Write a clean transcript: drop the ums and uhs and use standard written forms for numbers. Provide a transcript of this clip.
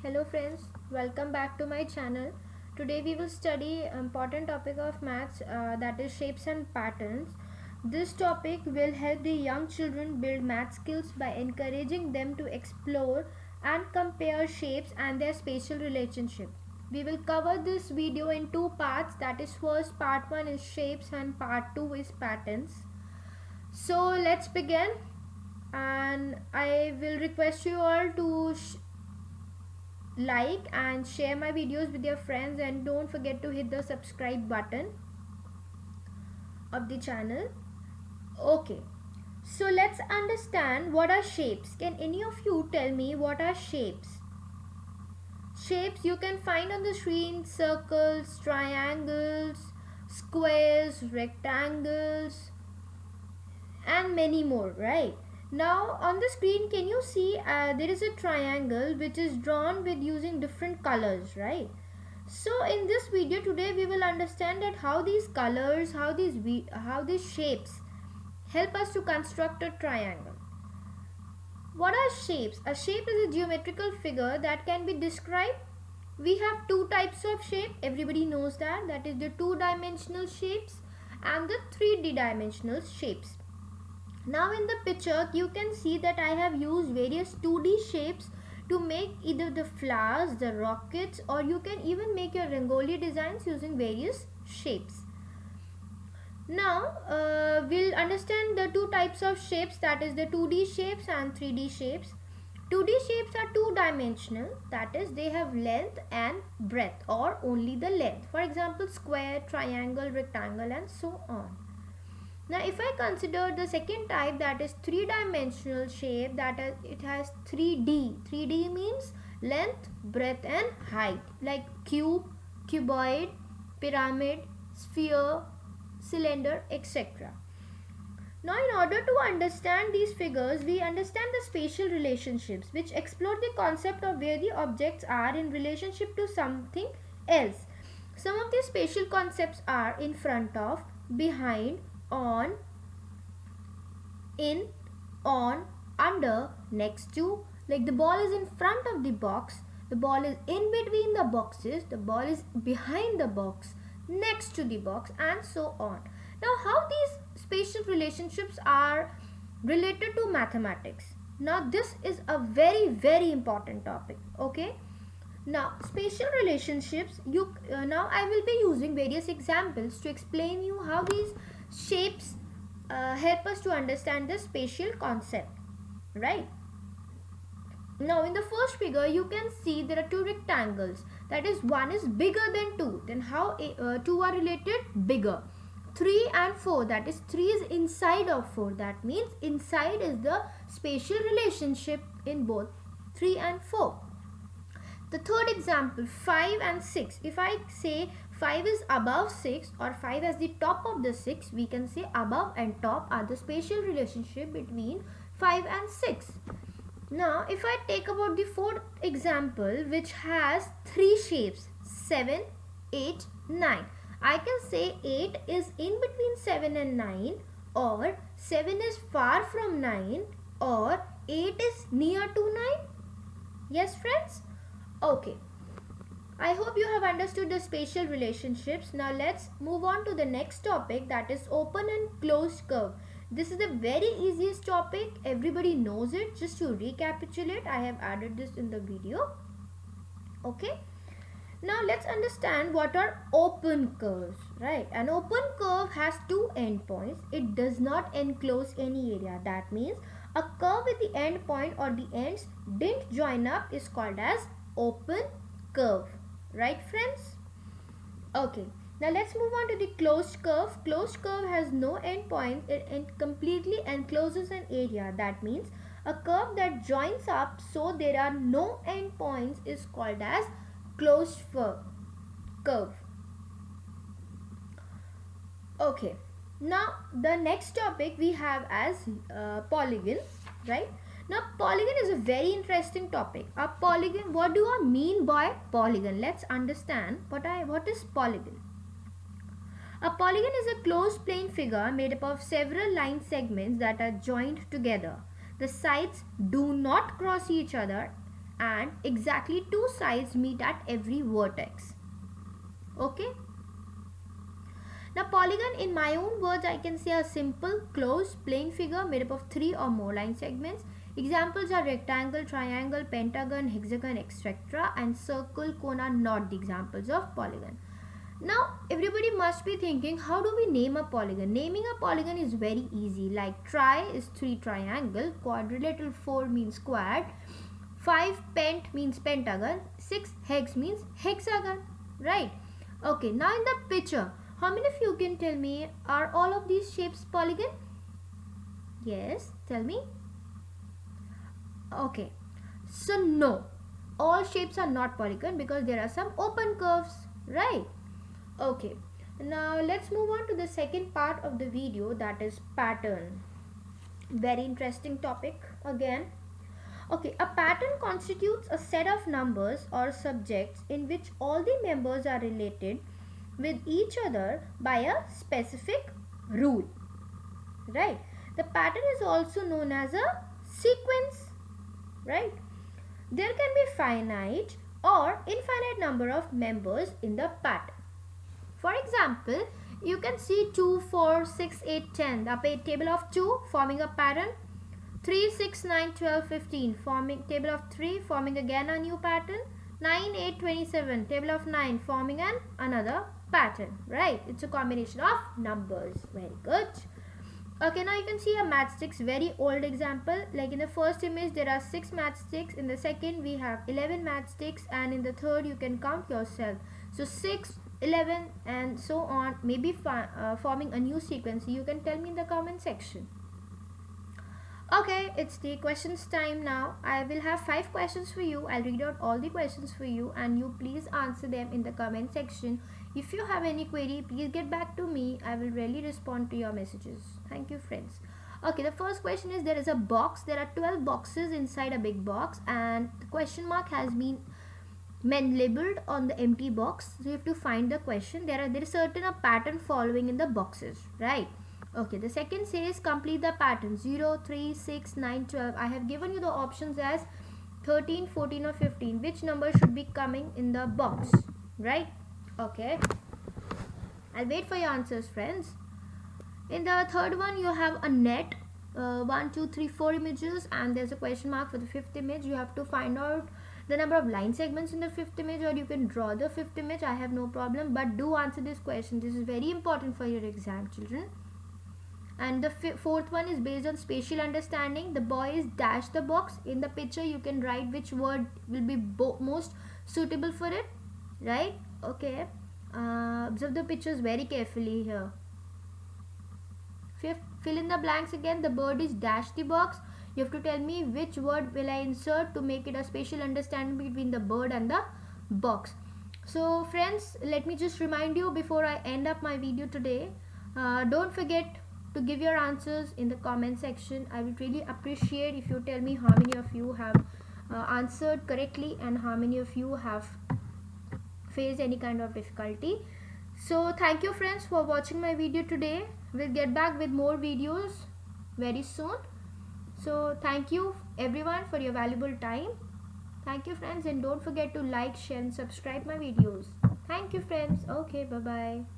Hello friends, welcome back to my channel. Today we will study important topic of maths, that is shapes and patterns. This topic will help the young children build math skills by encouraging them to explore and compare shapes and their spatial relationship. We will cover this video in two parts, that is first part 1 is shapes and part 2 is patterns. So let's begin, and I will request you all to like and share my videos with your friends, and don't forget to hit the subscribe button of the channel. Okay, so let's understand what are shapes. Can any of you tell me what are shapes? Shapes you can find on the screen: circles, triangles, squares, rectangles, and many more, right? Now on the screen, can you see there is a triangle which is drawn with using different colors, right? So in this video today we will understand that how these colors, how these shapes help us to construct a triangle. What are shapes? A shape is a geometrical figure that can be described. We have two types of shape, everybody knows that, that is the two-dimensional shapes and the 3D dimensional shapes. Now in the picture you can see that I have used various 2D shapes to make either the flowers, the rockets, or you can even make your rangoli designs using various shapes. Now we'll understand the two types of shapes, that is the 2D shapes and 3D shapes. 2D shapes are two-dimensional, that is they have length and breadth or only the length. For example, square, triangle, rectangle, and so on. Now if I consider the second type, that is three-dimensional shape, that is it has 3D. 3D means length, breadth and height, like cube, cuboid, pyramid, sphere, cylinder, etc. Now in order to understand these figures, we understand the spatial relationships which explore the concept of where the objects are in relationship to something else. Some of these spatial concepts are in front of, behind, on, in, on, under, next to. Like the ball is in front of the box, the ball is in between the boxes, the ball is behind the box, next to the box, and so on. Now how these spatial relationships are related to mathematics? Now this is a very important topic. Okay, now spatial relationships, now I will be using various examples to explain you how these shapes help us to understand the spatial concept, right? Now in the first figure you can see there are two rectangles, that is one is bigger than two. Then how two are related? Bigger. 3 and 4, that is 3 is inside of 4, that means inside is the spatial relationship in both 3 and 4. The third example, 5 and 6. If I say 5 is above 6 or 5 as the top of the 6, we can say above and top are the spatial relationship between 5 and 6. Now if I take about the fourth example, which has three shapes, 7, 8, 9. I can say 8 is in between 7 and 9, or 7 is far from 9, or 8 is near to 9. Yes friends? Okay. I hope you have understood the spatial relationships. Now let's move on to the next topic, that is open and closed curve. This is the very easiest topic, everybody knows it. Just to recapitulate, I have added this in the video. Okay. Now let's understand what are open curves, right? An open curve has two endpoints. It does not enclose any area. That means a curve with the end point or the ends didn't join up is called as open curve, right friends? Okay. Now let's move on to the closed curve. Closed curve has no endpoint. It completely encloses an area. That means a curve that joins up so there are no endpoints is called as closed curve. Okay. Now the next topic we have as polygon, right? Now polygon is a very interesting topic. A polygon, what do I mean by polygon? Let's understand what is polygon. A polygon is a closed plane figure made up of several line segments that are joined together. The sides do not cross each other and exactly two sides meet at every vertex. Okay. Now polygon, in my own words, I can say a simple closed plane figure made up of 3 or more line segments. Examples are rectangle, triangle, pentagon, hexagon, etc. And circle, cone are not the examples of polygon. Now everybody must be thinking, how do we name a polygon? Naming a polygon is very easy. Like tri is 3 triangle, quadrilateral 4 means square, 5 pent means pentagon, 6 hex means hexagon, right? Okay, now in the picture, how many of you can tell me, are all of these shapes polygon? Yes, tell me. Okay, so no, all shapes are not polygon because there are some open curves, right? Okay, now let's move on to the second part of the video, that is pattern. Very interesting topic again. Okay, a pattern constitutes a set of numbers or subjects in which all the members are related with each other by a specific rule, right? The pattern is also known as a sequence, right? There can be finite or infinite number of members in the pattern. For example, you can see 2, 4, 6, 8, 10, the table of 2 forming a pattern, 3, 6, 9, 12, 15 forming table of 3 forming again a new pattern, 9, 8, 27 table of 9 forming another pattern, right? It's a combination of numbers. Very good. Okay, now you can see a matchsticks, very old example. Like in the first image there are 6 matchsticks, in the second we have 11 matchsticks, and in the third you can count yourself. So 6, 11 and so on, maybe forming a new sequence. You can tell me in the comment section. Okay, it's the questions time now. I will have 5 questions for you. I'll read out all the questions for you and you please answer them in the comment section. If you have any query, please get back to me. I will really respond to your messages. Thank you, friends. Okay, the first question is, there is a box. There are 12 boxes inside a big box and the question mark has been labeled on the empty box. So you have to find the question. There is certain a pattern following in the boxes, right? Okay, the second says complete the pattern 0, 3, 6, 9, 12. I have given you the options as 13, 14 or 15. Which number should be coming in the box, right? Okay, I'll wait for your answers, friends. In the third one you have a net, 1, 2, 3, 4 images, and there's a question mark for the fifth image. You have to find out the number of line segments in the fifth image, or you can draw the fifth image. I have no problem, but do answer this question. This is very important for your exam, children. And the fourth one is based on spatial understanding. The boy is dash the box. In the picture you can write which word will be most suitable for it, right? Okay, observe the pictures very carefully here. Fifth, fill in the blanks again. The bird is dash the box. You have to tell me which word will I insert to make it a spatial understanding between the bird and the box. So friends, let me just remind you before I end up my video today, don't forget to give your answers in the comment section. I would really appreciate if you tell me how many of you have answered correctly and how many of you have faced any kind of difficulty. So thank you, friends, for watching my video today. We'll get back with more videos very soon. So thank you everyone for your valuable time. Thank you, friends, and don't forget to like, share and subscribe my videos. Thank you, friends. Okay, bye bye.